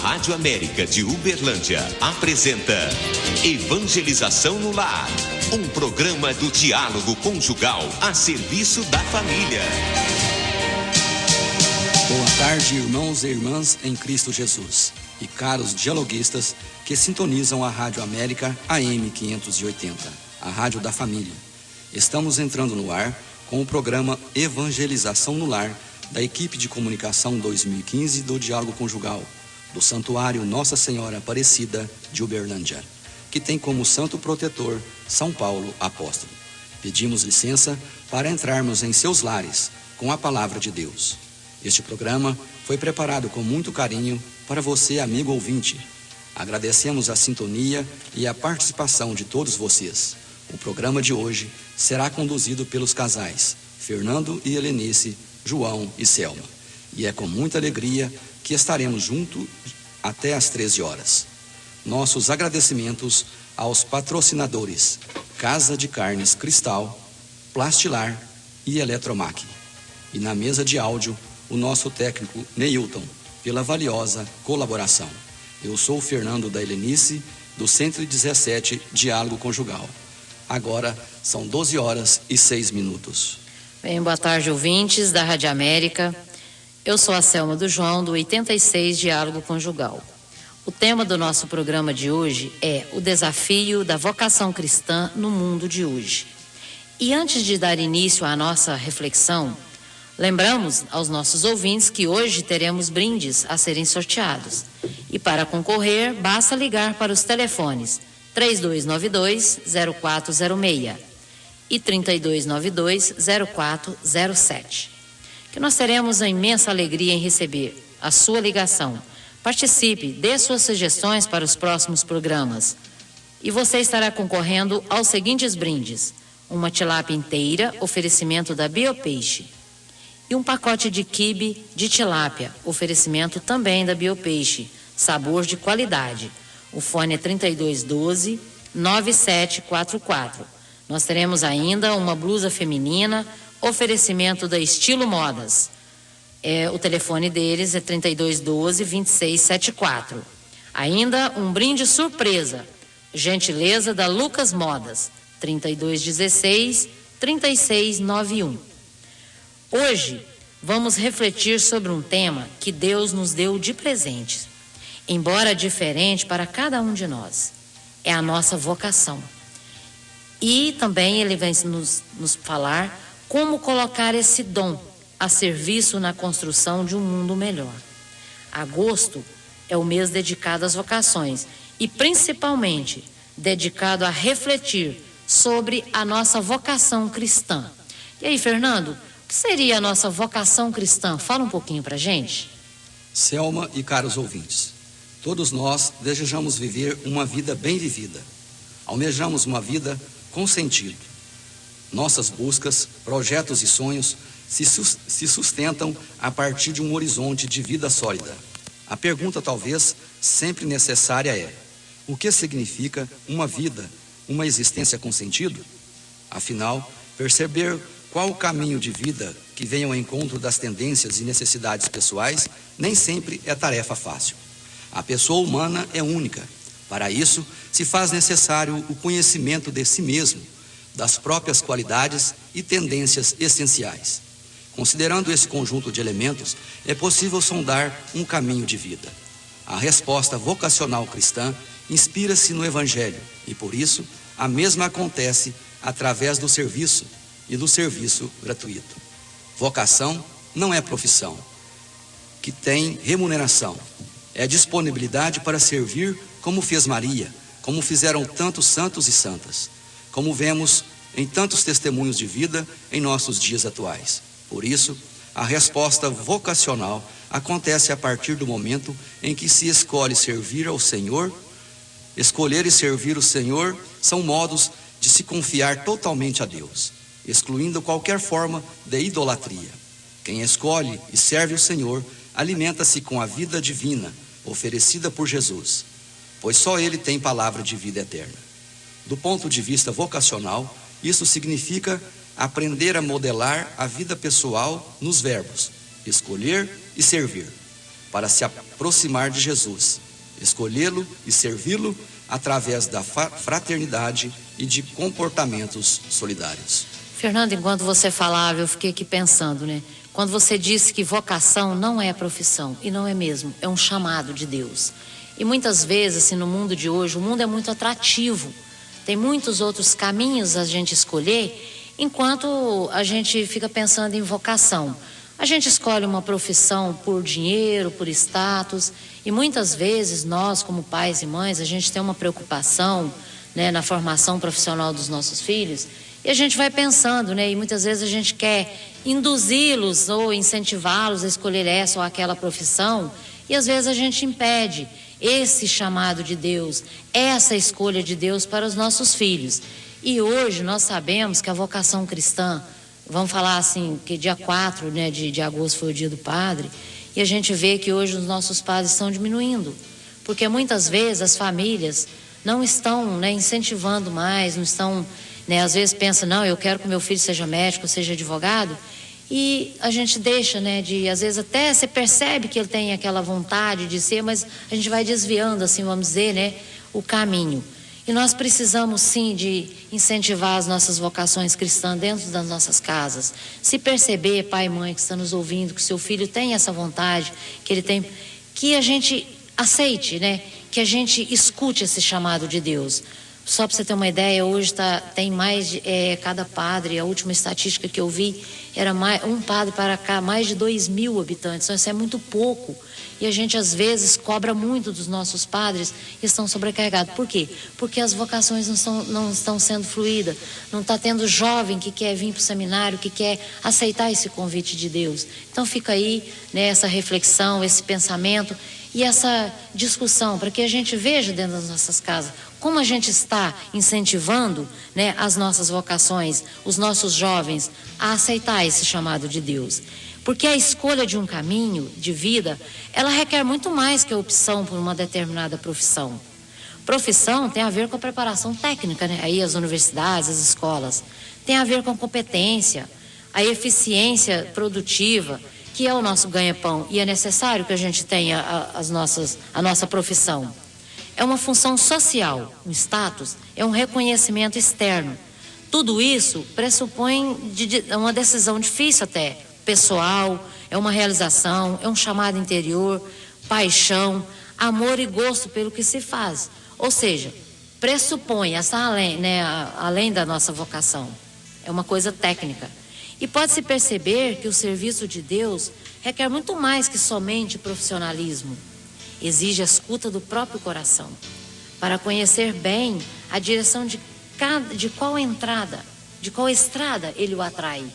Rádio América de Uberlândia apresenta Evangelização no Lar, um programa do diálogo conjugal a serviço da família. Boa tarde, irmãos e irmãs em Cristo Jesus e caros dialoguistas que sintonizam a Rádio América AM 580, a Rádio da Família. Estamos entrando no ar com o programa Evangelização no Lar da equipe de comunicação 2015 do Diálogo Conjugal, do Santuário Nossa Senhora Aparecida de Uberlândia, que tem como santo protetor São Paulo Apóstolo. Pedimos licença para entrarmos em seus lares com a palavra de Deus. Este programa foi preparado com muito carinho para você, amigo ouvinte. Agradecemos a sintonia e a participação de todos vocês. O programa de hoje será conduzido pelos casais Fernando e Helenice, João e Selma. E é com muita alegria que estaremos juntos até às 13 horas. Nossos agradecimentos aos patrocinadores Casa de Carnes Cristal, Plastilar e Eletromac. E na mesa de áudio, o nosso técnico Neilton, pela valiosa colaboração. Eu sou o Fernando da Helenice, do 117 Diálogo Conjugal. Agora são 12 horas e 6 minutos. Bem, boa tarde, ouvintes da Rádio América. Eu sou a Selma do João, do 86 Diálogo Conjugal. O tema do nosso programa de hoje é o desafio da vocação cristã no mundo de hoje. E antes de dar início à nossa reflexão, lembramos aos nossos ouvintes que hoje teremos brindes a serem sorteados. E para concorrer, basta ligar para os telefones 3292-0406 e 3292-0407. Que nós teremos a imensa alegria em receber a sua ligação. Participe, dê suas sugestões para os próximos programas. E você estará concorrendo aos seguintes brindes: uma tilápia inteira, oferecimento da Biopeixe, e um pacote de quibe de tilápia, oferecimento também da Biopeixe, sabor de qualidade. O fone é 3212-9744. Nós teremos ainda uma blusa feminina, oferecimento da Estilo Modas. O telefone deles é 3212-2674. Ainda um brinde surpresa, gentileza da Lucas Modas, 3216-3691. Hoje vamos refletir sobre um tema que Deus nos deu de presente, embora diferente para cada um de nós. É a nossa vocação. E também ele vai nos falar como colocar esse dom a serviço na construção de um mundo melhor. Agosto é o mês dedicado às vocações e principalmente dedicado a refletir sobre a nossa vocação cristã. E aí, Fernando, o que seria a nossa vocação cristã? Fala um pouquinho pra gente. Selma e caros ouvintes, todos nós desejamos viver uma vida bem vivida. Almejamos uma vida com sentido. Nossas buscas, projetos e sonhos se sustentam a partir de um horizonte de vida sólida. A pergunta talvez sempre necessária é: o que significa uma vida, uma existência com sentido? Afinal, perceber qual o caminho de vida que venha ao encontro das tendências e necessidades pessoais nem sempre é tarefa fácil. A pessoa humana é única. Para isso, se faz necessário o conhecimento de si mesmo, das próprias qualidades e tendências essenciais. Considerando esse conjunto de elementos, é possível sondar um caminho de vida. A resposta vocacional cristã inspira-se no Evangelho e, por isso, a mesma acontece através do serviço e do serviço gratuito. Vocação não é profissão que tem remuneração. É disponibilidade para servir como fez Maria, como fizeram tantos santos e santas, como vemos em tantos testemunhos de vida em nossos dias atuais. Por isso, a resposta vocacional acontece a partir do momento em que se escolhe servir ao Senhor. Escolher e servir o Senhor são modos de se confiar totalmente a Deus, excluindo qualquer forma de idolatria. Quem escolhe e serve o Senhor alimenta-se com a vida divina oferecida por Jesus, pois só Ele tem palavra de vida eterna. Do ponto de vista vocacional, isso significa aprender a modelar a vida pessoal nos verbos escolher e servir. para se aproximar de Jesus, escolhê-lo e servi-lo através da fraternidade e de comportamentos solidários. Fernando, enquanto você falava, eu fiquei aqui pensando, né? Quando você disse que vocação não é profissão, e não é mesmo, é um chamado de Deus. E muitas vezes, assim, no mundo de hoje, o mundo é muito atrativo. Tem muitos outros caminhos a gente escolher, enquanto a gente fica pensando em vocação. A gente escolhe uma profissão por dinheiro, por status, e muitas vezes nós, como pais e mães, a gente tem uma preocupação, né, na formação profissional dos nossos filhos, e a gente vai pensando, né, e muitas vezes a gente quer induzi-los ou incentivá-los a escolher essa ou aquela profissão, e às vezes a gente impede esse chamado de Deus, essa escolha de Deus para os nossos filhos. E hoje nós sabemos que a vocação cristã, vamos falar assim, que dia 4, né, de agosto foi o dia do padre, e a gente vê que hoje os nossos padres estão diminuindo, porque muitas vezes as famílias não estão, né, incentivando mais, não estão, né, às vezes pensa, não, eu quero que meu filho seja médico, seja advogado, e a gente deixa, né, de, às vezes até você percebe que ele tem aquela vontade de ser, mas a gente vai desviando, assim, vamos dizer, né, o caminho. E nós precisamos sim de incentivar as nossas vocações cristãs dentro das nossas casas. Se perceber, pai e mãe que está nos ouvindo, que seu filho tem essa vontade, que ele tem, que a gente aceite, né, que a gente escute esse chamado de Deus. Só para você ter uma ideia, hoje tem mais de, cada padre, a última estatística que eu vi, era um padre para cá, mais de 2.000 habitantes, então isso é muito pouco. E a gente às vezes cobra muito dos nossos padres e estão sobrecarregados. Por quê? Porque as vocações não estão sendo fluídas, não está tendo jovem que quer vir para o seminário, que quer aceitar esse convite de Deus. Então fica aí, né, essa reflexão, esse pensamento e essa discussão, para que a gente veja dentro das nossas casas como a gente está incentivando, né, as nossas vocações, os nossos jovens a aceitar esse chamado de Deus. Porque a escolha de um caminho de vida, ela requer muito mais que a opção por uma determinada profissão. Profissão tem a ver com a preparação técnica, né? Aí as universidades, as escolas. Tem a ver com a competência, a eficiência produtiva, que é o nosso ganha-pão. E é necessário que a gente tenha a nossa profissão. É uma função social, um status, é um reconhecimento externo. Tudo isso pressupõe uma decisão difícil até, pessoal, é uma realização, é um chamado interior, paixão, amor e gosto pelo que se faz. Ou seja, pressupõe além da nossa vocação. É uma coisa técnica. E pode-se perceber que o serviço de Deus requer muito mais que somente profissionalismo. Exige a escuta do próprio coração, para conhecer bem a direção de qual entrada, de qual estrada ele o atrai.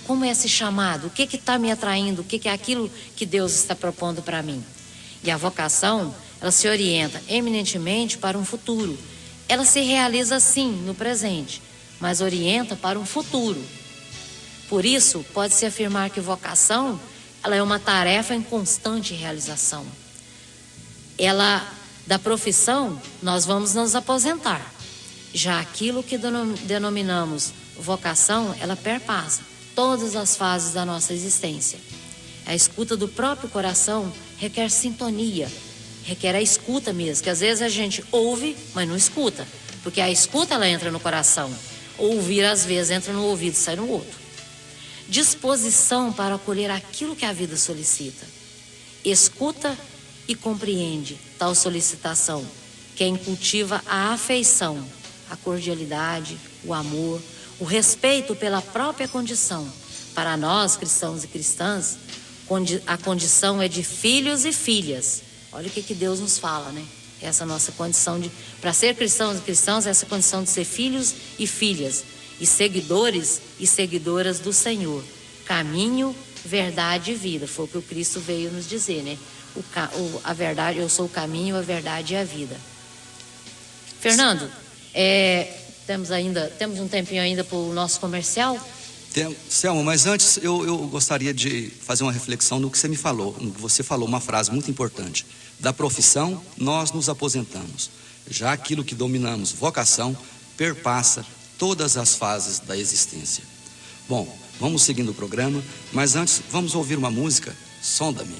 Como é esse chamado? O que está me atraindo? O que é aquilo que Deus está propondo para mim? E a vocação, ela se orienta eminentemente para um futuro. Ela se realiza sim no presente, mas orienta para um futuro. Por isso, pode-se afirmar que vocação, ela é uma tarefa em constante realização. Da profissão, nós vamos nos aposentar. Já aquilo que denominamos vocação, ela perpassa todas as fases da nossa existência. A escuta do próprio coração requer sintonia, requer a escuta mesmo, que às vezes a gente ouve, mas não escuta, porque a escuta ela entra no coração, ouvir às vezes entra no ouvido e sai no outro. Disposição para acolher aquilo que a vida solicita. Escuta e compreende tal solicitação. Quem cultiva a afeição, a cordialidade, o amor, o respeito pela própria condição. Para nós, cristãos e cristãs, a condição é de filhos e filhas. Olha o que Deus nos fala, né? Essa nossa condição para ser cristãos e cristãs, essa condição de ser filhos e filhas, e seguidores e seguidoras do Senhor. Caminho, verdade e vida. Foi o que o Cristo veio nos dizer, né? A verdade, eu sou o caminho, a verdade e a vida. Fernando, temos um tempinho ainda para o nosso comercial? Selma, mas antes eu gostaria de fazer uma reflexão no que você me falou. Você falou uma frase muito importante. Da profissão, nós nos aposentamos. Já aquilo que dominamos, vocação, perpassa todas as fases da existência. Bom, vamos seguindo o programa, mas antes vamos ouvir uma música, Sonda-me.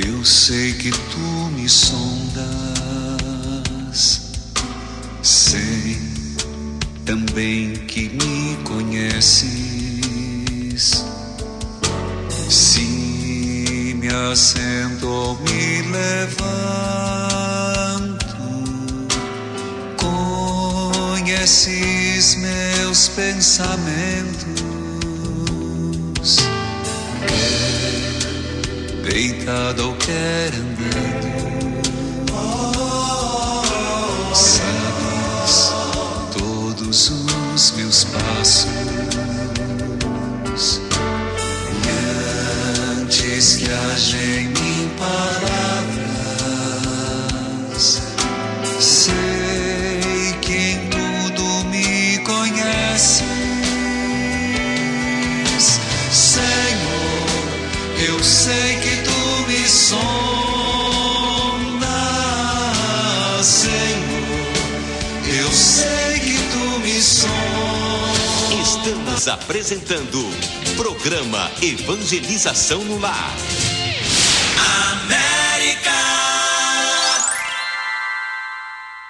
Eu sei que tu me sondas, sei também que me conheces. Se me assento ou me levanto, conheces meus pensamentos. Deitado ou quer andando, sabes todos os meus passos. E antes que hajem em palavras, sei que em tudo me conheces. Senhor, eu sei que tu me sondas, Senhor, eu sei que tu me sondas. Estamos apresentando programa Evangelização no Lar.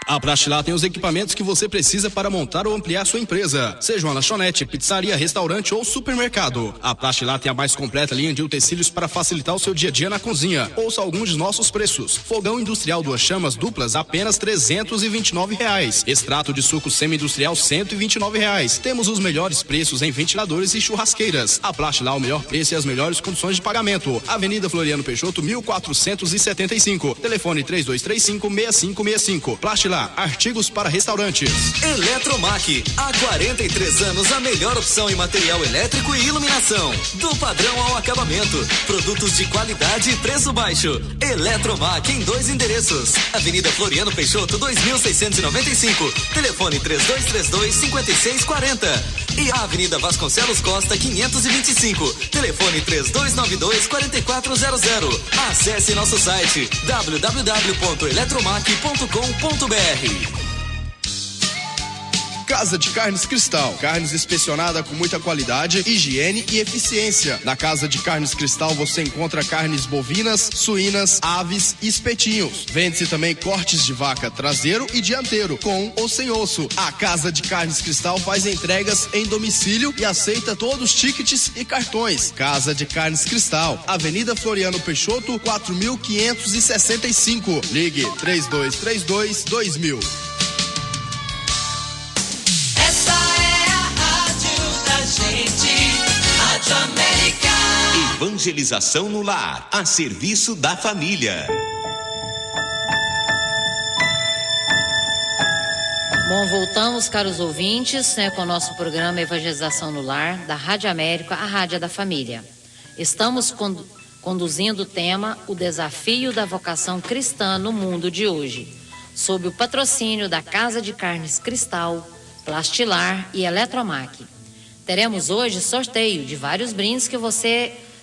A Praxilá tem os equipamentos que você precisa para montar ou ampliar sua empresa, seja uma lanchonete, pizzaria, restaurante ou supermercado. A Praxilá tem a mais completa linha de utensílios para facilitar o seu dia a dia na cozinha. Ouça alguns de nossos preços: fogão industrial 2 chamas duplas, apenas R$329. Extrato de suco semi-industrial, R$129. Temos os melhores preços em ventiladores e churrasqueiras. A Praxilá, o melhor preço e as melhores condições de pagamento. Avenida Floriano Peixoto, 1475. Telefone 3235-6565. Praxilá, artigos para restaurantes. Eletromac, há 43 anos a melhor opção em material elétrico e iluminação, do padrão ao acabamento, produtos de qualidade e preço baixo. Eletromac em 2 endereços: Avenida Floriano Peixoto 2695, telefone 3232-5640, e a Avenida Vasconcelos Costa 525, telefone 3292-4400. Acesse nosso site www.eletromac.com.br. Casa de Carnes Cristal, carnes inspecionada com muita qualidade, higiene e eficiência. Na Casa de Carnes Cristal você encontra carnes bovinas, suínas, aves e espetinhos. Vende-se também cortes de vaca traseiro e dianteiro, com ou sem osso. A Casa de Carnes Cristal faz entregas em domicílio e aceita todos os tickets e cartões. Casa de Carnes Cristal, Avenida Floriano Peixoto, 4565. Ligue 3232-2000. Rádio América. Evangelização no Lar, a serviço da família. Bom, voltamos, caros ouvintes, com o nosso programa Evangelização no Lar, da Rádio América, a Rádio da Família. Estamos conduzindo o tema O Desafio da Vocação Cristã no Mundo de Hoje, sob o patrocínio da Casa de Carnes Cristal, Plastilar e Eletromac. Teremos hoje sorteio de vários brindes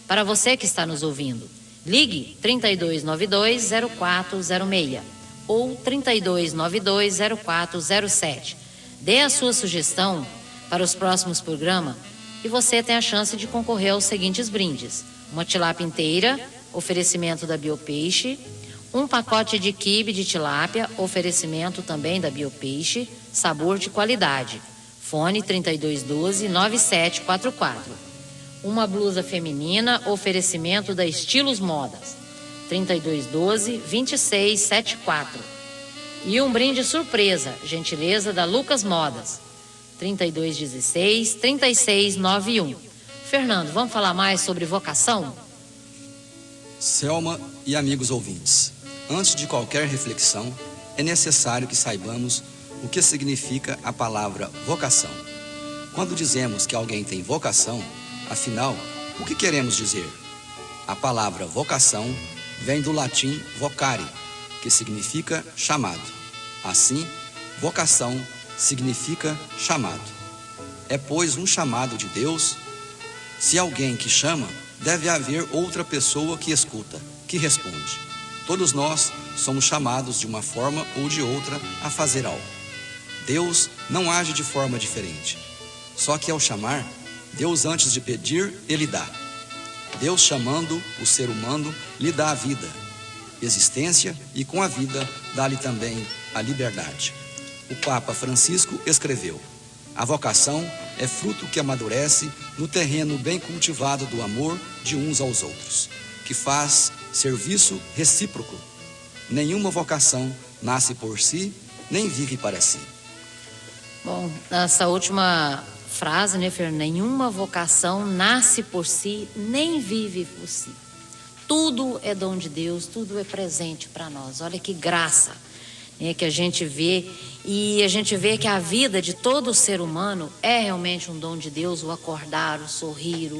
para você que está nos ouvindo. Ligue 3292-0406 ou 3292-0407. Dê a sua sugestão para os próximos programas e você tem a chance de concorrer aos seguintes brindes: uma tilápia inteira, oferecimento da Biopeixe; um pacote de quibe de tilápia, oferecimento também da Biopeixe, sabor de qualidade. Fone 3212-9744. Uma blusa feminina, oferecimento da Estilos Modas, 3212-2674. E um brinde surpresa, gentileza da Lucas Modas, 3216-3691. Fernando, vamos falar mais sobre vocação? Selma e amigos ouvintes, antes de qualquer reflexão, é necessário que saibamos o que significa a palavra vocação. Quando dizemos que alguém tem vocação, afinal, o que queremos dizer? A palavra vocação vem do latim vocare, que significa chamado. Assim, vocação significa chamado. É, pois, um chamado de Deus. Se alguém que chama, deve haver outra pessoa que escuta, que responde. Todos nós somos chamados de uma forma ou de outra a fazer algo. Deus não age de forma diferente. Só que ao chamar, Deus, antes de pedir, Ele dá. Deus, chamando o ser humano, lhe dá a vida, existência, e com a vida dá-lhe também a liberdade. O Papa Francisco escreveu: a vocação é fruto que amadurece no terreno bem cultivado do amor de uns aos outros, que faz serviço recíproco. Nenhuma vocação nasce por si, nem vive para si. Bom, essa última frase, né, Fernando? Nenhuma vocação nasce por si, nem vive por si. Tudo é dom de Deus, tudo é presente para nós. Olha que graça, né, que a gente vê. E a gente vê que a vida de todo ser humano é realmente um dom de Deus. O acordar, o sorrir,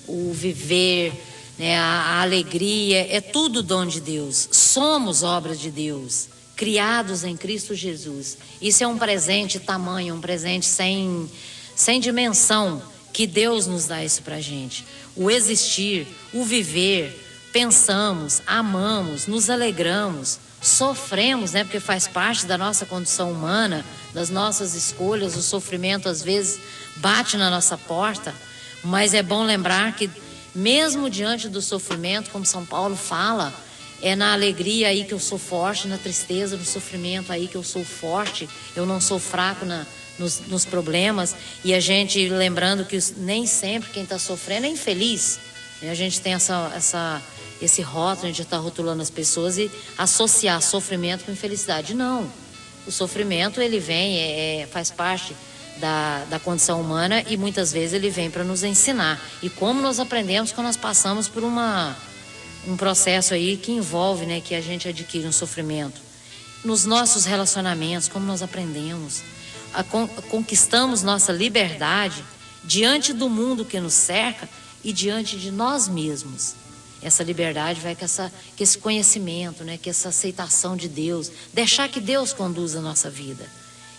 o viver, né, a alegria, é tudo dom de Deus. Somos obras de Deus, criados em Cristo Jesus. Isso é um presente tamanho, um presente sem dimensão, que Deus nos dá isso pra gente. O existir, o viver, pensamos, amamos, nos alegramos, sofremos, né? Porque faz parte da nossa condição humana, das nossas escolhas. O sofrimento às vezes bate na nossa porta, mas é bom lembrar que mesmo diante do sofrimento, como São Paulo fala, é na alegria aí que eu sou forte, na tristeza, no sofrimento aí que eu sou forte. Eu não sou fraco nos problemas. E a gente lembrando que nem sempre quem está sofrendo é infeliz, né? A gente tem esse rótulo de estar rotulando as pessoas e associar sofrimento com infelicidade. Não, o sofrimento ele vem, faz parte da condição humana, e muitas vezes ele vem para nos ensinar. E como nós aprendemos quando nós passamos por um processo aí que envolve, né, que a gente adquire um sofrimento. Nos nossos relacionamentos, como nós aprendemos, conquistamos nossa liberdade diante do mundo que nos cerca e diante de nós mesmos. Essa liberdade vai com esse conhecimento, né, com essa aceitação de Deus, deixar que Deus conduza a nossa vida.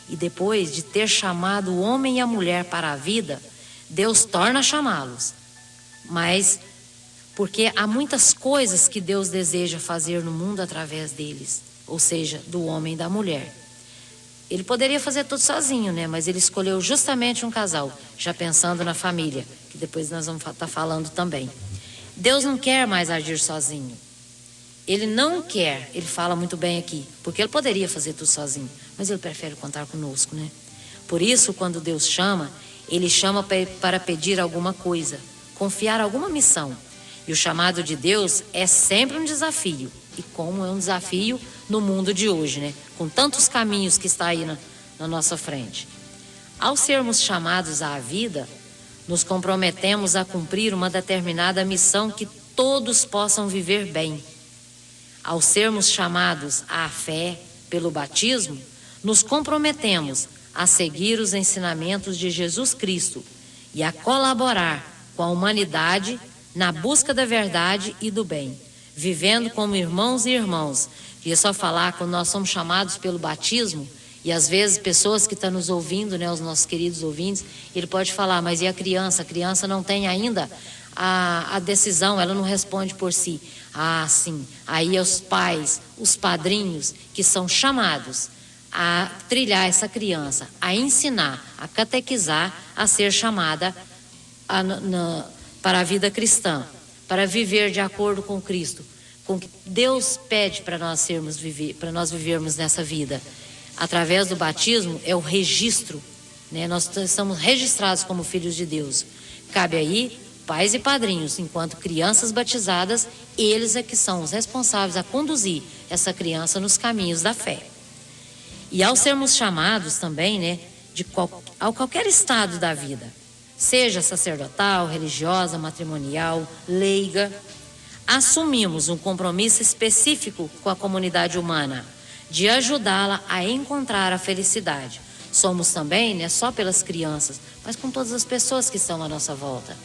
E depois de ter chamado o homem e a mulher para a vida, Deus torna a chamá-los. Mas porque há muitas coisas que Deus deseja fazer no mundo através deles, ou seja, do homem e da mulher. Ele poderia fazer tudo sozinho, né? Mas ele escolheu justamente um casal, já pensando na família, que depois nós vamos estar falando também. Deus não quer mais agir sozinho. Ele não quer, ele fala muito bem aqui, porque ele poderia fazer tudo sozinho, mas ele prefere contar conosco, né? Por isso, quando Deus chama, ele chama para pedir alguma coisa, confiar alguma missão. E o chamado de Deus é sempre um desafio. E como é um desafio no mundo de hoje, né? Com tantos caminhos que está aí na nossa frente. Ao sermos chamados à vida, nos comprometemos a cumprir uma determinada missão que todos possam viver bem. Ao sermos chamados à fé pelo batismo, nos comprometemos a seguir os ensinamentos de Jesus Cristo e a colaborar com a humanidade na busca da verdade e do bem, vivendo como irmãos e irmãos. E é só falar, quando nós somos chamados pelo batismo, e às vezes pessoas que estão nos ouvindo, né, os nossos queridos ouvintes, ele pode falar, mas e a criança? A criança não tem ainda a decisão, ela não responde por si. Ah, sim, aí é os pais, os padrinhos, que são chamados a trilhar essa criança, a ensinar, a catequizar, a ser chamada para a vida cristã, para viver de acordo com Cristo, com o que Deus pede para nós vivermos nessa vida. Através do batismo é o registro, né? Nós estamos registrados como filhos de Deus. Cabe aí pais e padrinhos, enquanto crianças batizadas, eles é que são os responsáveis a conduzir essa criança nos caminhos da fé. E ao sermos chamados também, né, a qualquer estado da vida, seja sacerdotal, religiosa, matrimonial, leiga, assumimos um compromisso específico com a comunidade humana, de ajudá-la a encontrar a felicidade. Somos também, né, só pelas crianças, mas com todas as pessoas que estão à nossa volta.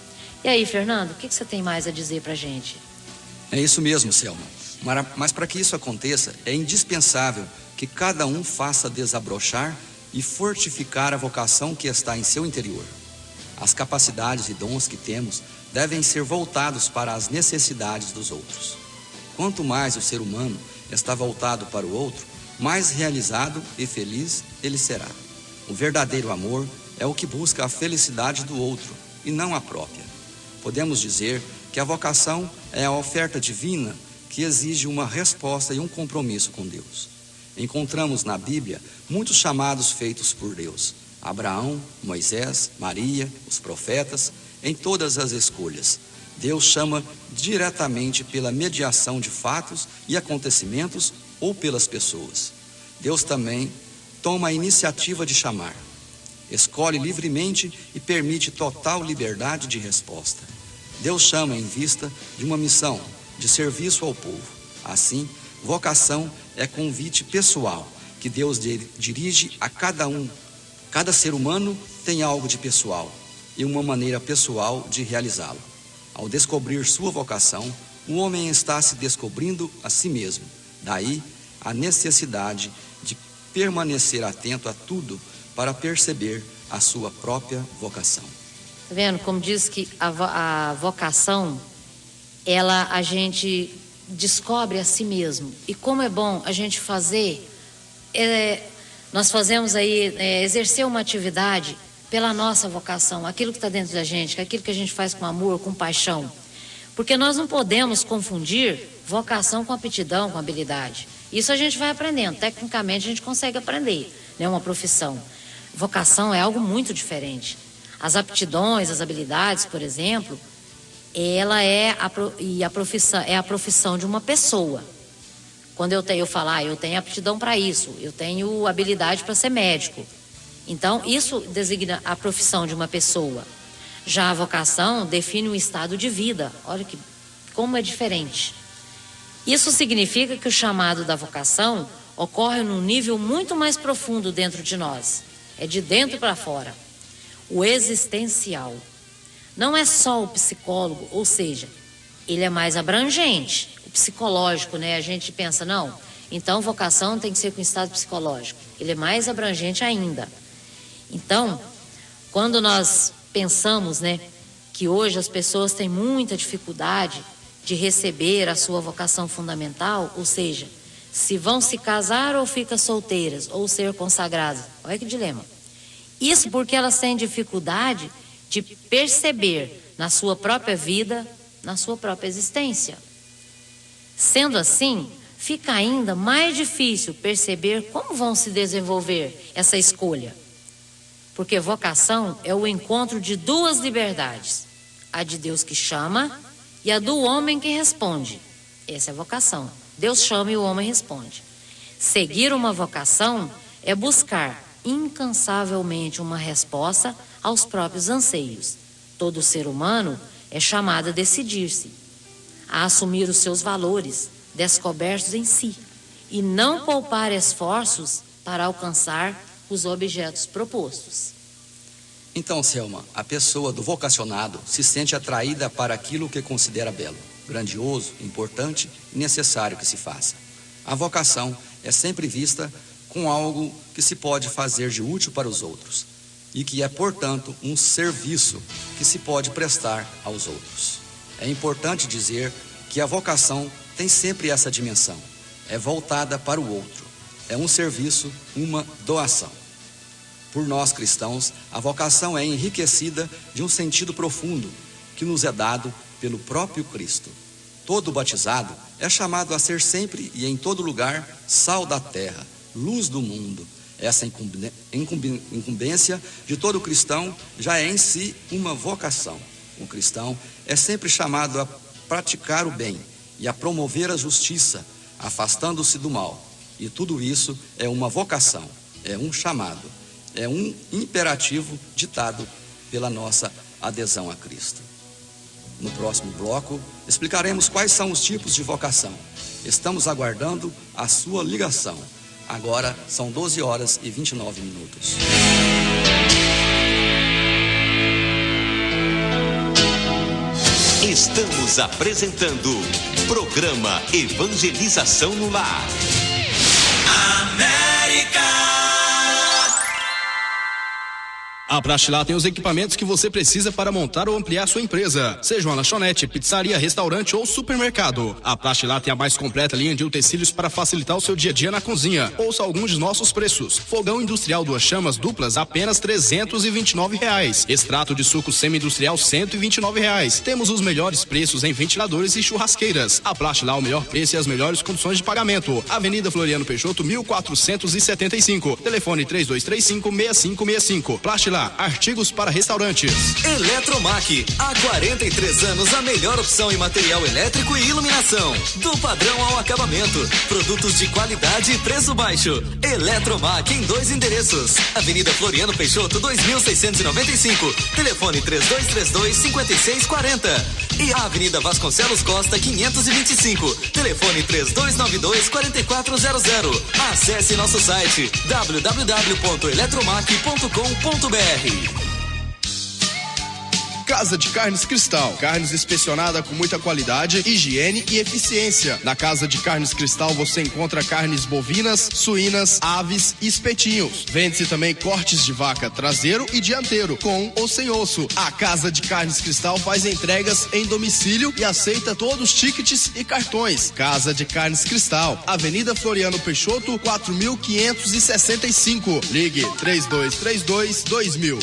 E aí, Fernando, o que você tem mais a dizer pra gente? É isso mesmo, Selma. Mas para que isso aconteça, é indispensável que cada um faça desabrochar e fortificar a vocação que está em seu interior. As capacidades e dons que temos devem ser voltados para as necessidades dos outros. Quanto mais o ser humano está voltado para o outro, mais realizado e feliz ele será. O verdadeiro amor é o que busca a felicidade do outro e não a própria. Podemos dizer que a vocação é a oferta divina que exige uma resposta e um compromisso com Deus. Encontramos na Bíblia muitos chamados feitos por Deus: Abraão, Moisés, Maria, os profetas. Em todas as escolhas, Deus chama diretamente pela mediação de fatos e acontecimentos ou pelas pessoas. Deus também toma a iniciativa de chamar, escolhe livremente e permite total liberdade de resposta. Deus chama em vista de uma missão de serviço ao povo. Assim, vocação é convite pessoal que Deus dirige a cada um. Cada ser humano tem algo de pessoal e uma maneira pessoal de realizá-lo. Ao descobrir sua vocação, o homem está se descobrindo a si mesmo. Daí a necessidade de permanecer atento a tudo para perceber a sua própria vocação. Tá vendo? Como diz que a vocação, a gente descobre a si mesmo. E como é bom a gente fazer, nós fazemos aí, exercer uma atividade pela nossa vocação, aquilo que está dentro da gente, aquilo que a gente faz com amor, com paixão. Porque nós não podemos confundir vocação com aptidão, com habilidade. Isso a gente vai aprendendo, tecnicamente a gente consegue aprender, né? Uma profissão. Vocação é algo muito diferente. As aptidões, as habilidades, por exemplo, a profissão de uma pessoa. Quando eu falo, eu tenho aptidão para isso, eu tenho habilidade para ser médico. Então, isso designa a profissão de uma pessoa. Já a vocação define um estado de vida. Olha como é diferente. Isso significa que o chamado da vocação ocorre num nível muito mais profundo dentro de nós. É de dentro para fora. O existencial. Não é só o psicólogo, ou seja, ele é mais abrangente. O psicológico, né? A gente pensa, não, então vocação tem que ser com estado psicológico. Ele é mais abrangente ainda. Então, quando nós pensamos, né, que hoje as pessoas têm muita dificuldade de receber a sua vocação fundamental, ou seja, se vão se casar ou ficam solteiras, ou ser consagradas. Olha que dilema. Isso porque elas têm dificuldade de perceber na sua própria vida, na sua própria existência. Sendo assim, fica ainda mais difícil perceber como vão se desenvolver essa escolha. Porque vocação é o encontro de duas liberdades, a de Deus que chama e a do homem que responde. Essa é a vocação. Deus chama e o homem responde. Seguir uma vocação é buscar incansavelmente uma resposta aos próprios anseios. Todo ser humano é chamado a decidir-se, a assumir os seus valores descobertos em si e não poupar esforços para alcançar os objetos propostos. Então, Selma, a pessoa do vocacionado se sente atraída para aquilo que considera belo, grandioso, importante e necessário que se faça. A vocação é sempre vista com algo que se pode fazer de útil para os outros e que é, portanto, um serviço que se pode prestar aos outros. É importante dizer que a vocação tem sempre essa dimensão, é voltada para o outro, é um serviço, uma doação. Por nós cristãos, a vocação é enriquecida de um sentido profundo que nos é dado pelo próprio Cristo. Todo batizado é chamado a ser sempre e em todo lugar sal da terra, luz do mundo. Essa incumbência de todo cristão já é em si uma vocação. O cristão é sempre chamado a praticar o bem e a promover a justiça, afastando-se do mal. E tudo isso é uma vocação, é um chamado, é um imperativo ditado pela nossa adesão a Cristo. No próximo bloco, explicaremos quais são os tipos de vocação. Estamos aguardando a sua ligação. Agora são 12 horas e 29 minutos. Estamos apresentando programa Evangelização no Lar. América! A Prastilá tem os equipamentos que você precisa para montar ou ampliar sua empresa, seja uma lanchonete, pizzaria, restaurante ou supermercado. A Prastilá tem a mais completa linha de utensílios para facilitar o seu dia a dia na cozinha. Ouça alguns de nossos preços. Fogão industrial 2 chamas duplas, apenas R$ 329. Extrato de suco semi-industrial, R$ 129. Temos os melhores preços em ventiladores e churrasqueiras. A Prastilá, o melhor preço e as melhores condições de pagamento. Avenida Floriano Peixoto, 1475. Telefone 3235-6565. Prastilá, artigos para restaurantes. Eletromac, há 43 anos a melhor opção em material elétrico e iluminação. Do padrão ao acabamento. Produtos de qualidade e preço baixo. Eletromac em 2 endereços. Avenida Floriano Peixoto, 2695. Telefone 3232-5640. E a Avenida Vasconcelos Costa, 525. Telefone 3292-4400. Acesse nosso site www.eletromac.com.br. Casa de Carnes Cristal. Carnes inspecionada com muita qualidade, higiene e eficiência. Na Casa de Carnes Cristal você encontra carnes bovinas, suínas, aves e espetinhos. Vende-se também cortes de vaca traseiro e dianteiro, com ou sem osso. A Casa de Carnes Cristal faz entregas em domicílio e aceita todos os tickets e cartões. Casa de Carnes Cristal, Avenida Floriano Peixoto, 4565. Ligue 3232-2000.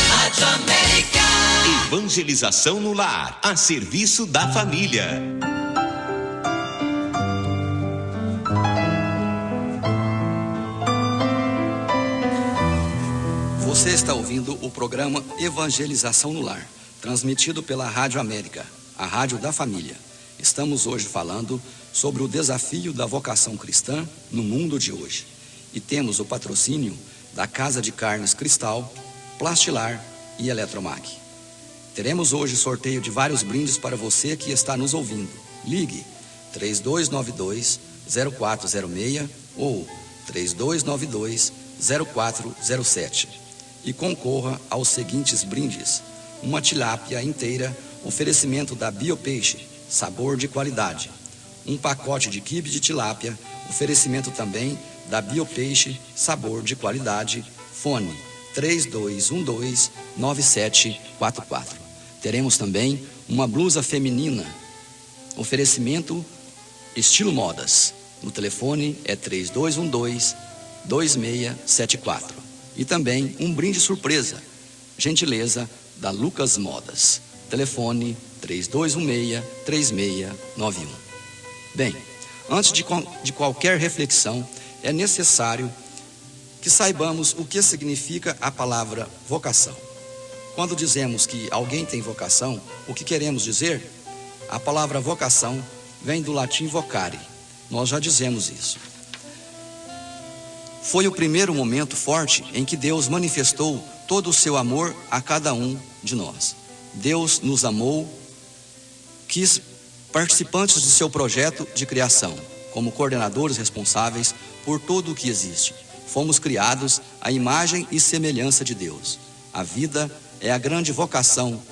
Rádio América. Evangelização no lar, a serviço da família. Você está ouvindo o programa Evangelização no Lar, transmitido pela Rádio América, a rádio da família. Estamos hoje falando sobre o desafio da vocação cristã no mundo de hoje. E temos o patrocínio da Casa de Carnes Cristal, Plastilar e Eletromac. Teremos hoje sorteio de vários brindes para você que está nos ouvindo. Ligue 3292-0406 ou 3292-0407 e concorra aos seguintes brindes: uma tilápia inteira, oferecimento da Biopeixe, sabor de qualidade; um pacote de quibe de tilápia, oferecimento também da Biopeixe, sabor de qualidade. Fone 3212-9744. Teremos também uma blusa feminina, oferecimento estilo modas. O telefone é 3212-2674. E também um brinde surpresa, gentileza da Lucas Modas. Telefone 3216-3691. Bem, antes de qualquer reflexão, é necessário que saibamos o que significa a palavra vocação. Quando dizemos que alguém tem vocação, o que queremos dizer? A palavra vocação vem do latim vocare. Nós já dizemos isso. Foi o primeiro momento forte em que Deus manifestou todo o seu amor a cada um de nós. Deus nos amou, quis participantes do seu projeto de criação, como coordenadores responsáveis por tudo o que existe. Fomos criados à imagem e semelhança de Deus. A vida é a grande vocação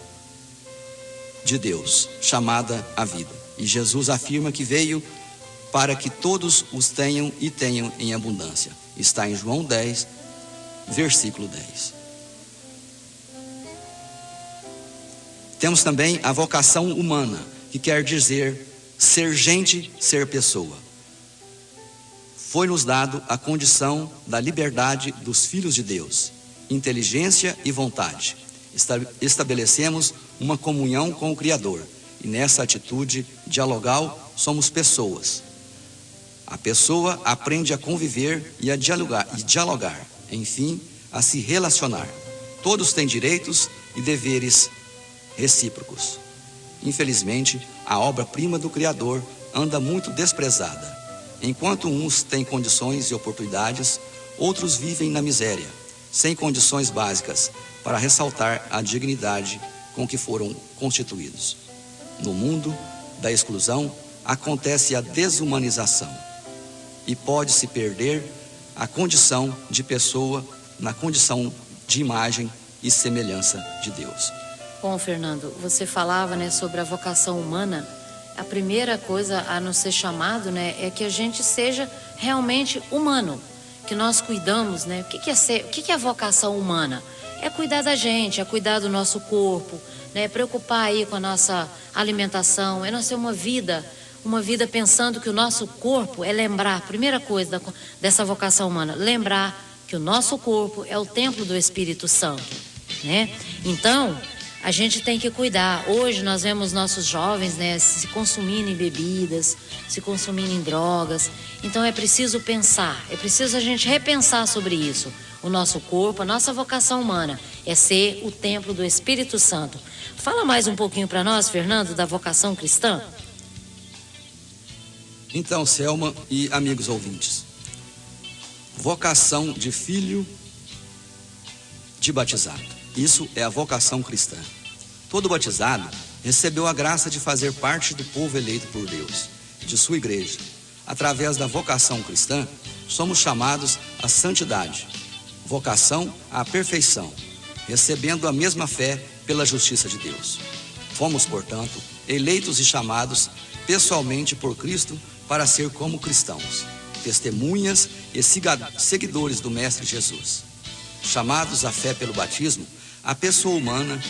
de Deus, chamada a vida. E Jesus afirma que veio para que todos os tenham e tenham em abundância. Está em João 10, versículo 10. Temos também a vocação humana, que quer dizer ser gente, ser pessoa. Foi-nos dado a condição da liberdade dos filhos de Deus, inteligência e vontade. Estabelecemos uma comunhão com o Criador e nessa atitude dialogal somos pessoas. A pessoa aprende a conviver e a dialogar, enfim, a se relacionar. Todos têm direitos e deveres recíprocos. Infelizmente, a obra-prima do Criador anda muito desprezada. Enquanto uns têm condições e oportunidades, outros vivem na miséria, sem condições básicas para ressaltar a dignidade com que foram constituídos. No mundo da exclusão, acontece a desumanização e pode-se perder a condição de pessoa na condição de imagem e semelhança de Deus. Bom, Fernando, você falava, sobre a vocação humana a primeira coisa a nos ser chamado, né, é que a gente seja realmente humano, que nós cuidamos, né? O que é a vocação humana? É cuidar da gente, é cuidar do nosso corpo, né? Preocupar aí com a nossa alimentação, é nós ter uma vida pensando que o nosso corpo é lembrar, primeira coisa dessa vocação humana, lembrar que o nosso corpo é o templo do Espírito Santo, né? Então, a gente tem que cuidar. Hoje nós vemos nossos jovens, né, se consumindo em bebidas, se consumindo em drogas. Então é preciso pensar, é preciso a gente repensar sobre isso. O nosso corpo, a nossa vocação humana é ser o templo do Espírito Santo. Fala mais um pouquinho para nós, Fernando, da vocação cristã. Então, Selma e amigos ouvintes, vocação de filho de batizado. Isso é a vocação cristã. Todo batizado recebeu a graça de fazer parte do povo eleito por Deus, de sua igreja. Através da vocação cristã, somos chamados à santidade, vocação à perfeição, recebendo a mesma fé pela justiça de Deus. Fomos, portanto, eleitos e chamados pessoalmente por Cristo para ser como cristãos, testemunhas e seguidores do Mestre Jesus. Chamados à fé pelo batismo, a pessoa humana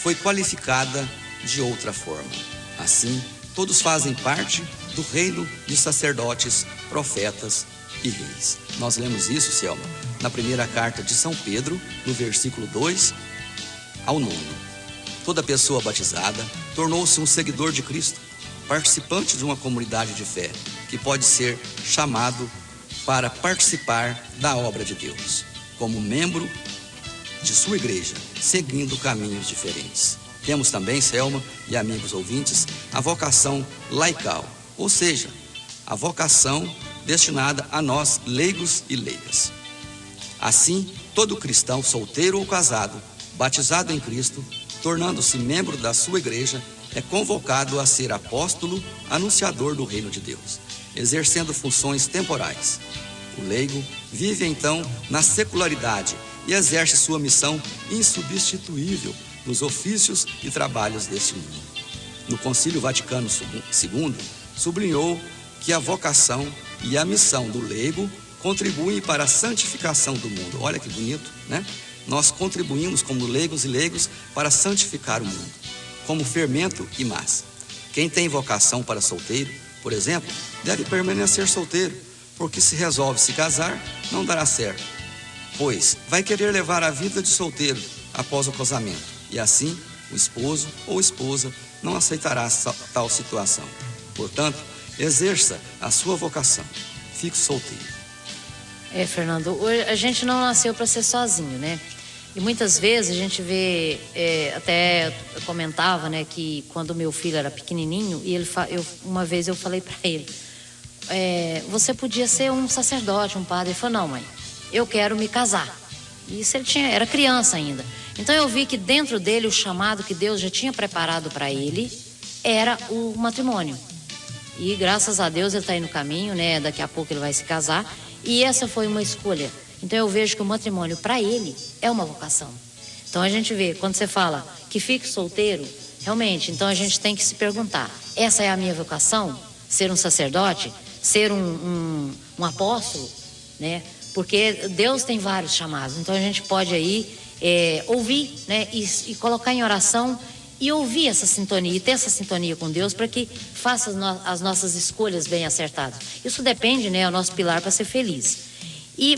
foi qualificada de outra forma. Assim, todos fazem parte do reino de sacerdotes, profetas e reis. Nós lemos isso, Selma, na primeira carta de São Pedro, no versículo 2 ao 9. Toda pessoa batizada tornou-se um seguidor de Cristo, participante de uma comunidade de fé, que pode ser chamado para participar da obra de Deus, como membro de sua igreja, seguindo caminhos diferentes. Temos também, Selma e amigos ouvintes, a vocação laical, ou seja, a vocação destinada a nós, leigos e leigas. Assim, todo cristão, solteiro ou casado, batizado em Cristo, tornando-se membro da sua igreja, é convocado a ser apóstolo, anunciador do reino de Deus, exercendo funções temporais. O leigo vive então na secularidade e exerce sua missão insubstituível nos ofícios e trabalhos deste mundo. No Concílio Vaticano II, sublinhou que a vocação e a missão do leigo contribuem para a santificação do mundo. Olha que bonito, né? Nós contribuímos como leigos e leigos para santificar o mundo, como fermento e massa. Quem tem vocação para solteiro, por exemplo, deve permanecer solteiro, porque se resolve se casar, não dará certo, pois vai querer levar a vida de solteiro após o casamento, e assim o esposo ou esposa não aceitará tal situação. Portanto, exerça a sua vocação, fique solteiro. Fernando, hoje a gente não nasceu para ser sozinho, né? E muitas vezes a gente vê, até eu comentava, né, que quando meu filho era pequenininho, e uma vez eu falei para ele, você podia ser um sacerdote, um padre. Ele falou, não, mãe, eu quero me casar. E isso ele era criança ainda. Então eu vi que dentro dele o chamado que Deus já tinha preparado para ele era o matrimônio. E graças a Deus ele está aí no caminho, né? Daqui a pouco ele vai se casar. E essa foi uma escolha. Então eu vejo que o matrimônio para ele é uma vocação. Então a gente vê, quando você fala que fique solteiro, realmente, então a gente tem que se perguntar, essa é a minha vocação? Ser um sacerdote? Ser um apóstolo? Né? Porque Deus tem vários chamados. Então a gente pode aí ouvir, né? E colocar em oração e ouvir essa sintonia, e ter essa sintonia com Deus para que faça as nossas escolhas bem acertadas. Isso depende, né? É o nosso pilar para ser feliz.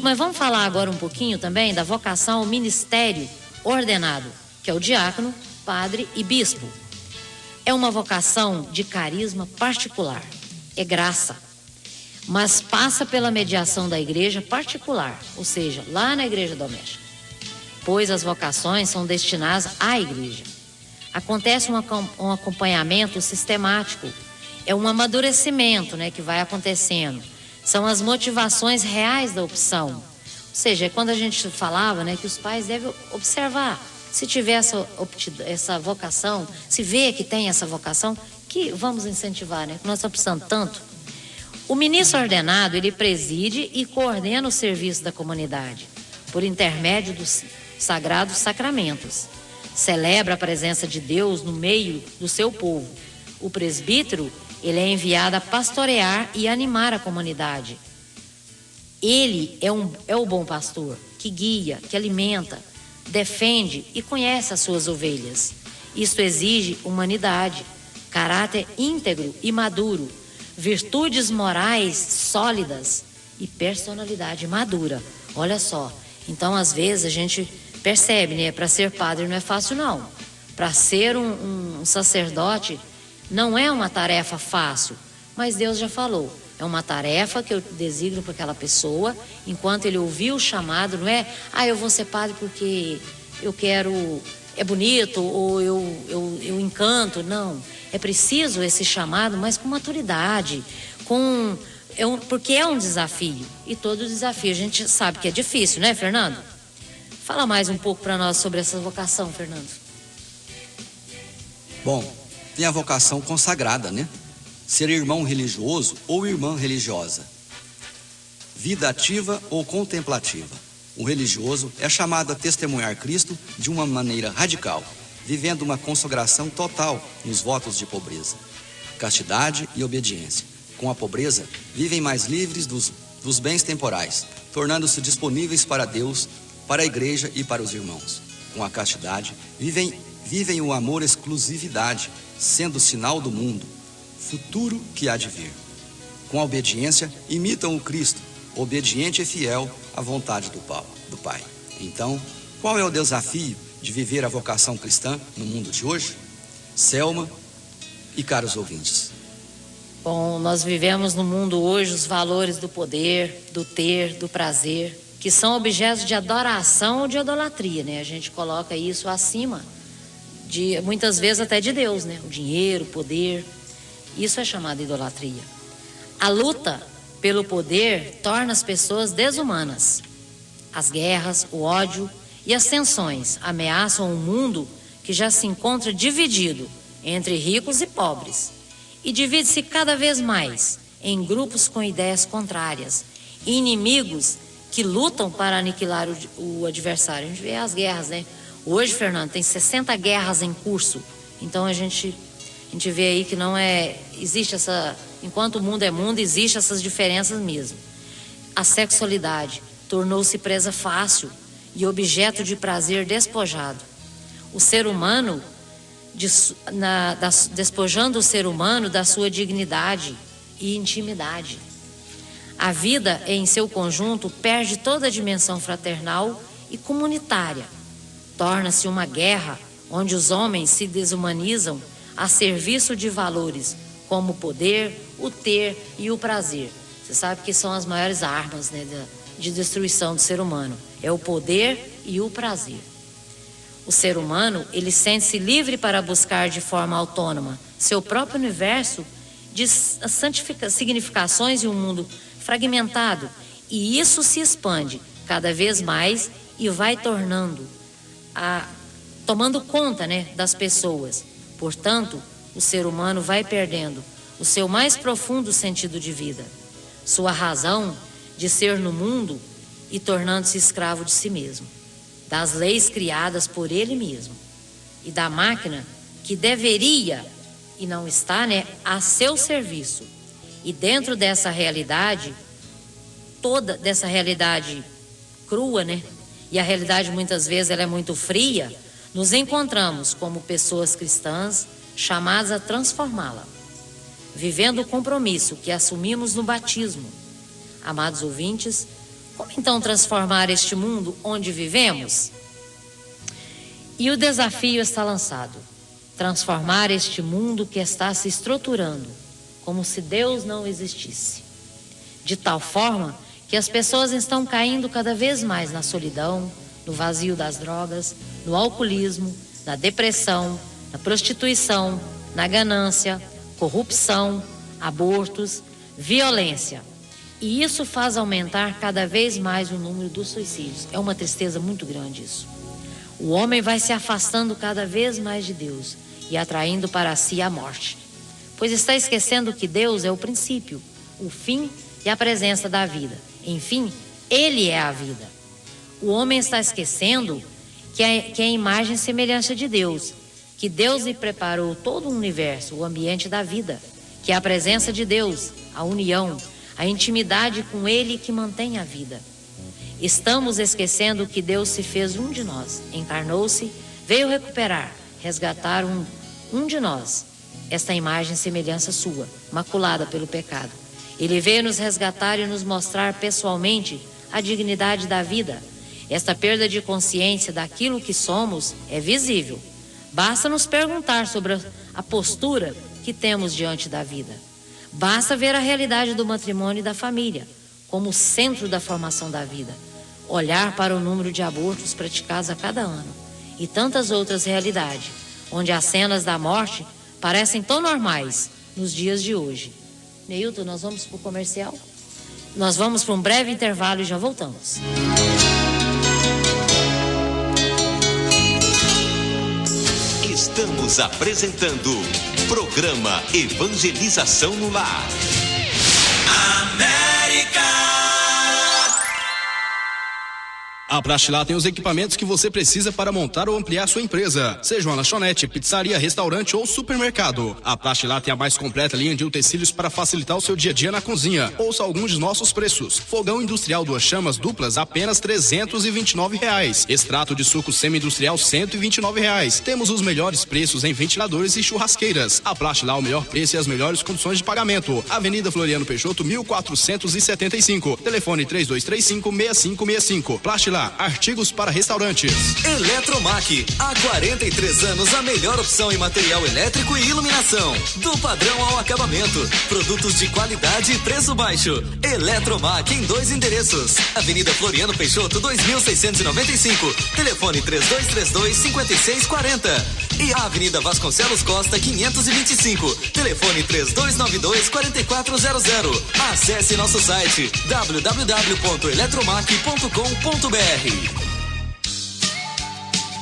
Mas vamos falar agora um pouquinho também da vocação ao ministério ordenado, que é o diácono, padre e bispo. É uma vocação de carisma particular, é graça, mas passa pela mediação da igreja particular, ou seja, lá na igreja doméstica, pois as vocações são destinadas à igreja. Acontece um acompanhamento sistemático, é um amadurecimento, né, que vai acontecendo. São as motivações reais da opção. Ou seja, quando a gente falava, né, que os pais devem observar. Se tiver essa vocação, se vê que tem essa vocação, que vamos incentivar, né? Que nós estamos precisando tanto. O ministro ordenado, ele preside e coordena o serviço da comunidade, por intermédio dos sagrados sacramentos. Celebra a presença de Deus no meio do seu povo. O presbítero Ele é enviado a pastorear e animar a comunidade. Ele é o bom pastor, que guia, que alimenta, defende e conhece as suas ovelhas. Isto exige humanidade, caráter íntegro e maduro, virtudes morais sólidas e personalidade madura. Olha só, então às vezes a gente percebe, né? Para ser padre não é fácil não. Para ser um sacerdote não é uma tarefa fácil, mas Deus já falou. É uma tarefa que eu designo para aquela pessoa, enquanto ele ouvir o chamado, não é, eu vou ser padre porque eu quero, é bonito, ou eu encanto, não. É preciso esse chamado, mas com maturidade, porque é um desafio, e todo desafio a gente sabe que é difícil, né, Fernando? Fala mais um pouco para nós sobre essa vocação, Fernando. Bom, tem a vocação consagrada, né? Ser irmão religioso ou irmã religiosa. Vida ativa ou contemplativa. O religioso é chamado a testemunhar Cristo de uma maneira radical, vivendo uma consagração total nos votos de pobreza, castidade e obediência. Com a pobreza, vivem mais livres dos bens temporais, tornando-se disponíveis para Deus, para a igreja e para os irmãos. Com a castidade, vivem o amor exclusividade, sendo sinal do mundo, futuro que há de vir. Com a obediência, imitam o Cristo, obediente e fiel à vontade do Pai. Então, qual é o desafio de viver a vocação cristã no mundo de hoje? Selma e caros ouvintes. Bom, nós vivemos no mundo hoje os valores do poder, do ter, do prazer, que são objetos de adoração ou de idolatria, né? A gente coloca isso acima de, muitas vezes até de Deus, né? O dinheiro, o poder, isso é chamado de idolatria. A luta pelo poder torna as pessoas desumanas. As guerras, o ódio e as tensões ameaçam um mundo que já se encontra dividido entre ricos e pobres. E divide-se cada vez mais em grupos com ideias contrárias, inimigos que lutam para aniquilar o adversário. A gente vê as guerras, né? Hoje, Fernando, tem 60 guerras em curso. Então a gente vê aí que não é, existe essa, enquanto o mundo é mundo, existe essas diferenças mesmo. A sexualidade tornou-se presa fácil e objeto de prazer despojado. O ser humano, despojando o ser humano da sua dignidade e intimidade. A vida, em seu conjunto, perde toda a dimensão fraternal e comunitária. Torna-se uma guerra onde os homens se desumanizam a serviço de valores como o poder, o ter e o prazer. Você sabe que são as maiores armas, né, de destruição do ser humano. É o poder e o prazer. O ser humano, ele sente-se livre para buscar de forma autônoma seu próprio universo de significações e um mundo fragmentado. E isso se expande cada vez mais e vai tomando conta, né, das pessoas. Portanto, o ser humano vai perdendo o seu mais profundo sentido de vida, sua razão de ser no mundo e tornando-se escravo de si mesmo, das leis criadas por ele mesmo e da máquina que deveria e não está, né, a seu serviço. E dentro dessa realidade, toda dessa realidade crua, né, e a realidade muitas vezes ela é muito fria, nos encontramos como pessoas cristãs chamadas a transformá-la, vivendo o compromisso que assumimos no batismo. Amados ouvintes, como então transformar este mundo onde vivemos? E o desafio está lançado: transformar este mundo que está se estruturando, como se Deus não existisse, de tal forma que as pessoas estão caindo cada vez mais na solidão, no vazio das drogas, no alcoolismo, na depressão, na prostituição, na ganância, corrupção, abortos, violência. E isso faz aumentar cada vez mais o número dos suicídios. É uma tristeza muito grande isso. O homem vai se afastando cada vez mais de Deus e atraindo para si a morte, pois está esquecendo que Deus é o princípio, o fim e a presença da vida. Enfim, Ele é a vida. O homem está esquecendo que é a imagem e semelhança de Deus, que Deus lhe preparou todo o universo, o ambiente da vida, que é a presença de Deus, a união, a intimidade com Ele que mantém a vida. Estamos esquecendo que Deus se fez um de nós, encarnou-se, veio recuperar, resgatar um de nós, esta imagem e semelhança sua, maculada pelo pecado. Ele veio nos resgatar e nos mostrar pessoalmente a dignidade da vida. Esta perda de consciência daquilo que somos é visível. Basta nos perguntar sobre a postura que temos diante da vida. Basta ver a realidade do matrimônio e da família como centro da formação da vida. Olhar para o número de abortos praticados a cada ano e tantas outras realidades, onde as cenas da morte parecem tão normais nos dias de hoje. Neilton, nós vamos para o comercial? Nós vamos para um breve intervalo e já voltamos. Estamos apresentando programa Evangelização no Lar. A Prastilá tem os equipamentos que você precisa para montar ou ampliar sua empresa. Seja uma lanchonete, pizzaria, restaurante ou supermercado. A Prastilá tem a mais completa linha de utensílios para facilitar o seu dia a dia na cozinha. Ouça alguns de nossos preços. Fogão industrial 2 chamas duplas, apenas R$ 329. Extrato de suco semi-industrial, R$ 129. Temos os melhores preços em ventiladores e churrasqueiras. A Prastilá, o melhor preço e as melhores condições de pagamento. Avenida Floriano Peixoto, 1475. Telefone 3235-6565. Prastilá, artigos para restaurantes. Eletromac, há 43 anos a melhor opção em material elétrico e iluminação. Do padrão ao acabamento. Produtos de qualidade e preço baixo. Eletromac em 2 endereços. Avenida Floriano Peixoto, 2695. Telefone 3232-5640. E a Avenida Vasconcelos Costa, 525. Telefone 3292-4400. Acesse nosso site www.eletromac.com.br.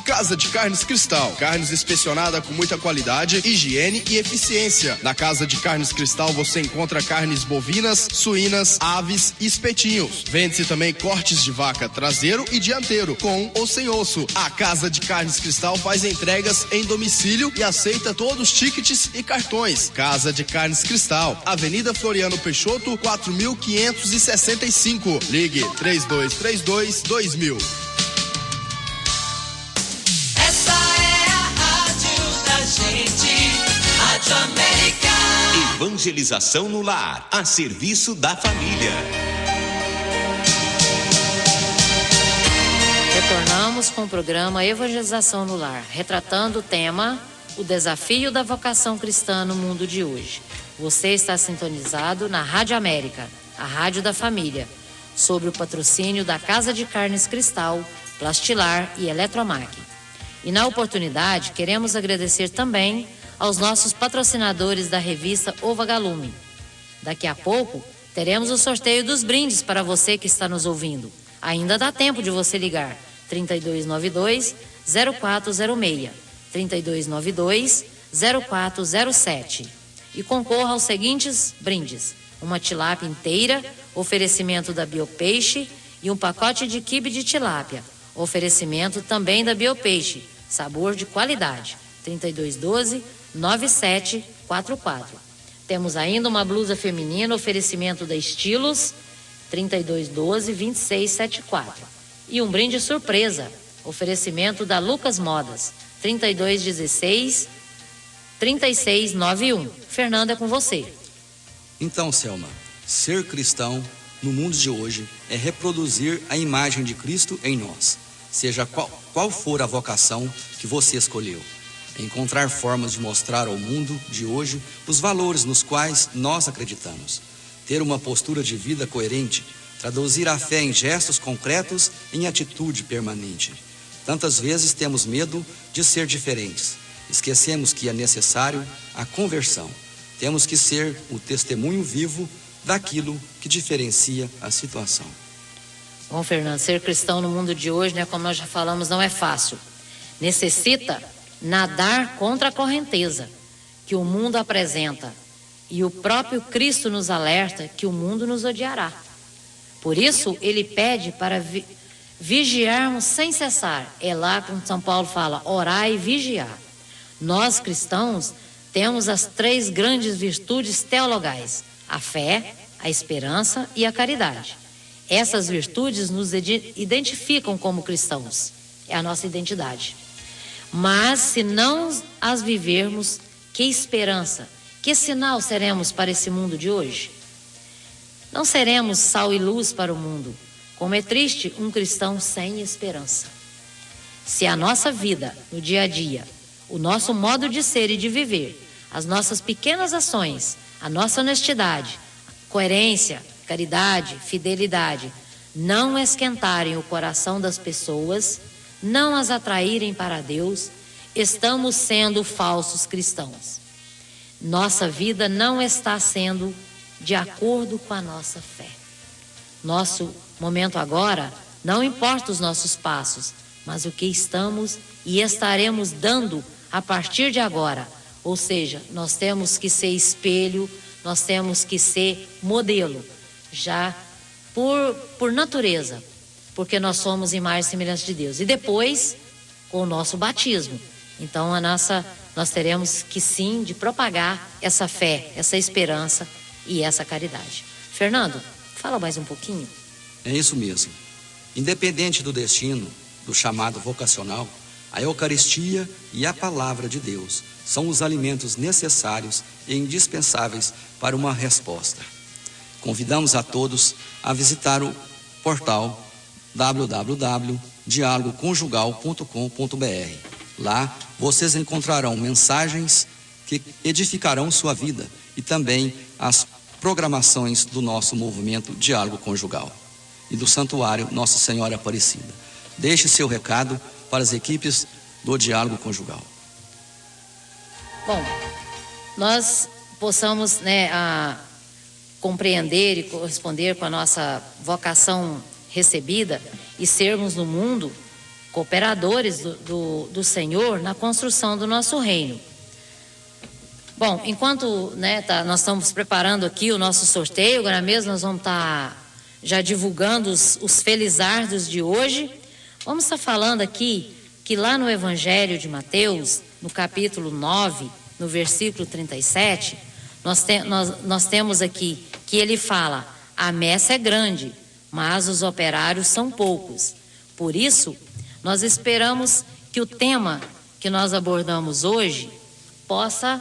Casa de Carnes Cristal. Carnes inspecionada com muita qualidade, higiene e eficiência. Na Casa de Carnes Cristal você encontra carnes bovinas, suínas, aves e espetinhos. Vende-se também cortes de vaca traseiro e dianteiro, com ou sem osso. A Casa de Carnes Cristal faz entregas em domicílio e aceita todos os tickets e cartões. Casa de Carnes Cristal, Avenida Floriano Peixoto, 4565. Ligue 3232-2000. Rádio América. Evangelização no Lar, a serviço da família. Retornamos com o programa Evangelização no Lar, retratando o tema O Desafio da Vocação Cristã no Mundo de Hoje. Você está sintonizado na Rádio América, a rádio da família, sob o patrocínio da Casa de Carnes Cristal, Plastilar e Eletromac. E na oportunidade, queremos agradecer também aos nossos patrocinadores da revista O Vagalume. Daqui a pouco, teremos o sorteio dos brindes para você que está nos ouvindo. Ainda dá tempo de você ligar. 3292-0406, 3292-0407. E concorra aos seguintes brindes: uma tilápia inteira, oferecimento da Biopeixe, e um pacote de quibe de tilápia, oferecimento também da Biopeixe, sabor de qualidade. 3212-9744. Temos ainda uma blusa feminina, oferecimento da Estilos, 3212-2674. E um brinde surpresa, oferecimento da Lucas Modas, 3216-3691. Fernanda, é com você. Então, Selma, ser cristão no mundo de hoje é reproduzir a imagem de Cristo em nós, seja qual for a vocação que você escolheu. Encontrar formas de mostrar ao mundo de hoje os valores nos quais nós acreditamos. Ter uma postura de vida coerente, traduzir a fé em gestos concretos, em atitude permanente. Tantas vezes temos medo de ser diferentes. Esquecemos que é necessário a conversão. Temos que ser o testemunho vivo daquilo que diferencia a situação. Bom, Fernando, ser cristão no mundo de hoje, como nós já falamos, não é fácil. Necessita nadar contra a correnteza que o mundo apresenta, e o próprio Cristo nos alerta que o mundo nos odiará. Por isso, ele pede para vigiarmos sem cessar. É lá como São Paulo fala, orar e vigiar. Nós, cristãos, temos as 3 grandes virtudes teologais: a fé, a esperança e a caridade. Essas virtudes nos identificam como cristãos, é a nossa identidade. Mas se não as vivermos, que esperança, que sinal seremos para esse mundo de hoje? Não seremos sal e luz para o mundo. Como é triste um cristão sem esperança. Se a nossa vida, no dia a dia, o nosso modo de ser e de viver, as nossas pequenas ações, a nossa honestidade, coerência, caridade, fidelidade, não esquentarem o coração das pessoas, não as atraírem para Deus, estamos sendo falsos cristãos. Nossa vida não está sendo de acordo com a nossa fé. Nosso momento agora, não importa os nossos passos, mas o que estamos e estaremos dando a partir de agora. Ou seja, nós temos que ser espelho, nós temos que ser modelo, já por natureza, porque nós somos imagem e semelhança de Deus. E depois, com o nosso batismo. Então, nós teremos que sim, de propagar essa fé, essa esperança e essa caridade. Fernando, fala mais um pouquinho. É isso mesmo. Independente do destino, do chamado vocacional, a Eucaristia e a Palavra de Deus são os alimentos necessários e indispensáveis para uma resposta. Convidamos a todos a visitar o portal www.dialogoconjugal.com.br. Lá vocês encontrarão mensagens que edificarão sua vida e também as programações do nosso movimento Diálogo Conjugal e do Santuário Nossa Senhora Aparecida. Deixe seu recado para as equipes do Diálogo Conjugal. Bom, nós possamos compreender e corresponder com a nossa vocação recebida e sermos no mundo cooperadores do Senhor na construção do nosso reino. Bom, enquanto nós estamos preparando aqui o nosso sorteio, agora mesmo nós vamos estar já divulgando os felizardos de hoje. Vamos estar falando aqui que lá no Evangelho de Mateus, no capítulo 9, no versículo 37, nós temos aqui que ele fala: a messe é grande, mas os operários são poucos. Por isso, nós esperamos que o tema que nós abordamos hoje possa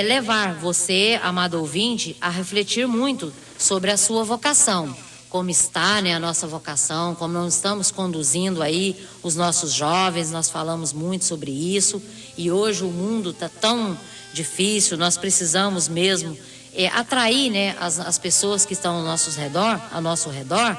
levar você, amado ouvinte, a refletir muito sobre a sua vocação. Como está a nossa vocação, como nós estamos conduzindo aí os nossos jovens, nós falamos muito sobre isso. E hoje o mundo está tão difícil, nós precisamos mesmo atrair as pessoas que estão ao nosso redor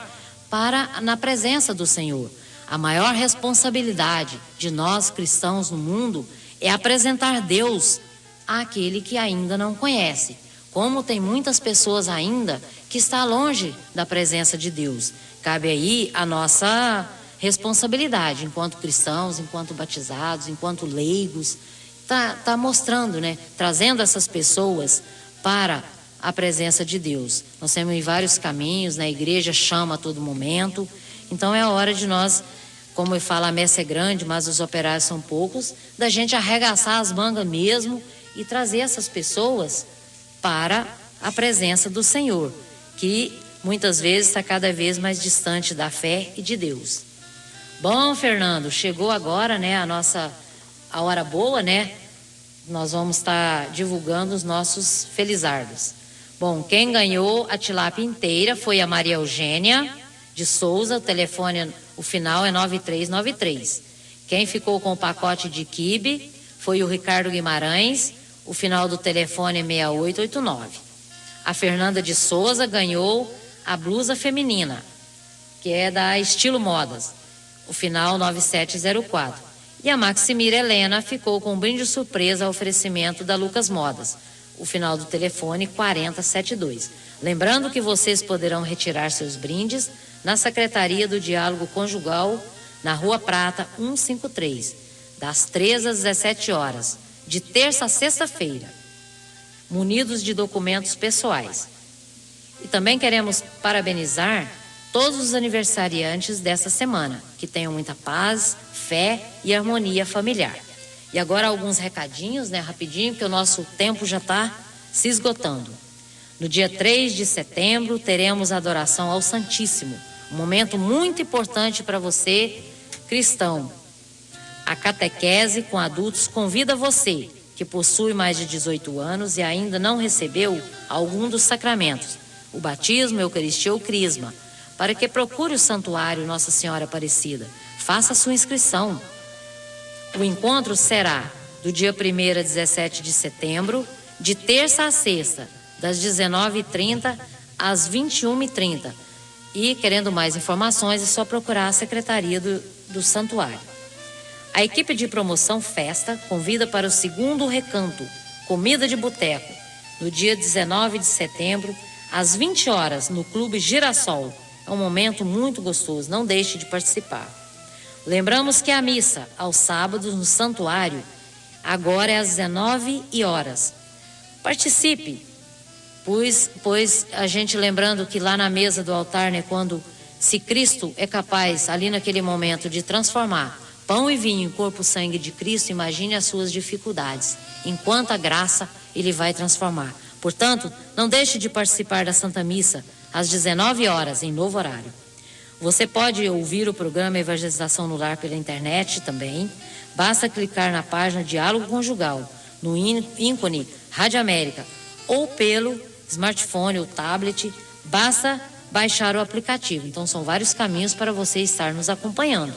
para na presença do Senhor. A maior responsabilidade de nós cristãos no mundo é apresentar Deus àquele que ainda não conhece. Como tem muitas pessoas ainda que estão longe da presença de Deus. Cabe aí a nossa responsabilidade enquanto cristãos, enquanto batizados, enquanto leigos, tá mostrando, trazendo essas pessoas para a presença de Deus. Nós temos vários caminhos, a igreja chama a todo momento. Então é a hora de nós, como eu falo, a messe é grande, mas os operários são poucos, da gente arregaçar as mangas mesmo e trazer essas pessoas para a presença do Senhor, que muitas vezes está cada vez mais distante da fé e de Deus. Bom, Fernando, chegou agora, a hora boa, Nós vamos estar divulgando os nossos felizardos. Bom, quem ganhou a tilápia inteira foi a Maria Eugênia de Souza, o telefone, o final é 9393. Quem ficou com o pacote de quibe foi o Ricardo Guimarães, o final do telefone é 6889. A Fernanda de Souza ganhou a blusa feminina, que é da Estilo Modas, o final 9704. E a Maximira Helena ficou com um brinde surpresa ao oferecimento da Lucas Modas, o final do telefone 4072. Lembrando que vocês poderão retirar seus brindes na Secretaria do Diálogo Conjugal, na Rua Prata 153, das 13 às 17 horas, de terça a sexta-feira, munidos de documentos pessoais. E também queremos parabenizar todos os aniversariantes dessa semana, que tenham muita paz, fé e harmonia familiar. E agora alguns recadinhos, né, rapidinho, porque o nosso tempo já está se esgotando. No dia 3 de setembro teremos a adoração ao Santíssimo, um momento muito importante para você, cristão. A catequese com adultos convida você, que possui mais de 18 anos e ainda não recebeu algum dos sacramentos, o batismo, a Eucaristia ou Crisma, para que procure o Santuário Nossa Senhora Aparecida. Faça a sua inscrição. O encontro será do dia 1º a 17 de setembro, de terça a sexta, das 19h30 às 21h30. E, querendo mais informações, é só procurar a Secretaria do Santuário. A equipe de promoção Festa convida para o segundo recanto, Comida de Boteco, no dia 19 de setembro, às 20 horas, no Clube Girassol. É um momento muito gostoso, não deixe de participar. Lembramos que a missa, aos sábados, no santuário, agora é às 19 horas. Participe, pois a gente lembrando que lá na mesa do altar, né, se Cristo é capaz, ali naquele momento, de transformar pão e vinho em corpo e sangue de Cristo, imagine as suas dificuldades. Em quanta graça Ele vai transformar. Portanto, não deixe de participar da Santa Missa, às 19 horas, em novo horário. Você pode ouvir o programa Evangelização no Lar pela internet também. Basta clicar na página Diálogo Conjugal, no ícone Rádio América, ou pelo smartphone ou tablet, basta baixar o aplicativo. Então, são vários caminhos para você estar nos acompanhando.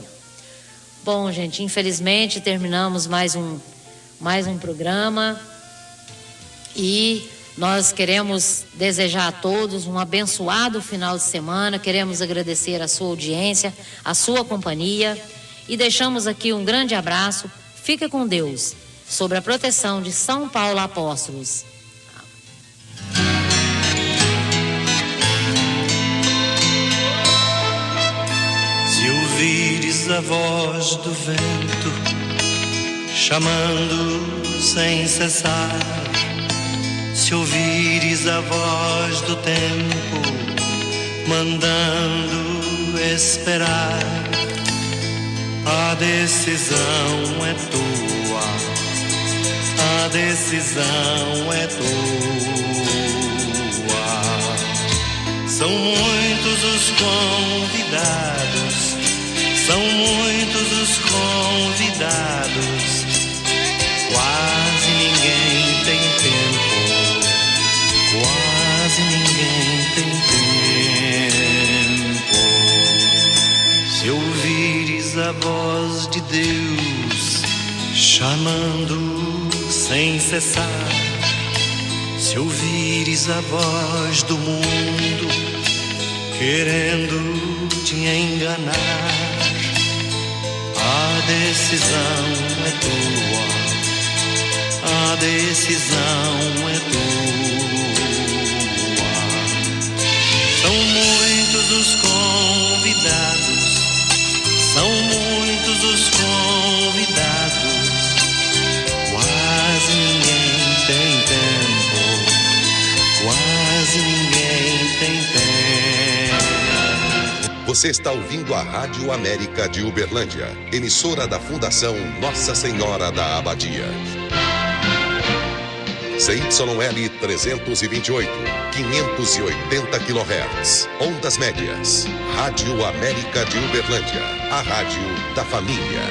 Bom, gente, infelizmente terminamos mais um programa e nós queremos desejar a todos um abençoado final de semana, queremos agradecer a sua audiência, a sua companhia e deixamos aqui um grande abraço. Fique com Deus, sob a proteção de São Paulo Apóstolos. Se ouvires a voz do vento chamando sem cessar, se ouvires a voz do tempo mandando esperar, a decisão é tua, a decisão é tua. São muitos os convidados, são muitos os convidados, quase ninguém tem tempo. Quase ninguém tem tempo. Se ouvires a voz de Deus chamando sem cessar, se ouvires a voz do mundo querendo te enganar, a decisão é tua, a decisão é tua. São muitos os convidados, são muitos os convidados, quase ninguém tem tempo, quase ninguém tem tempo. Você está ouvindo a Rádio América de Uberlândia, emissora da Fundação Nossa Senhora da Abadia. CYL 328, 580 kHz, ondas médias. Rádio América de Uberlândia, a rádio da família.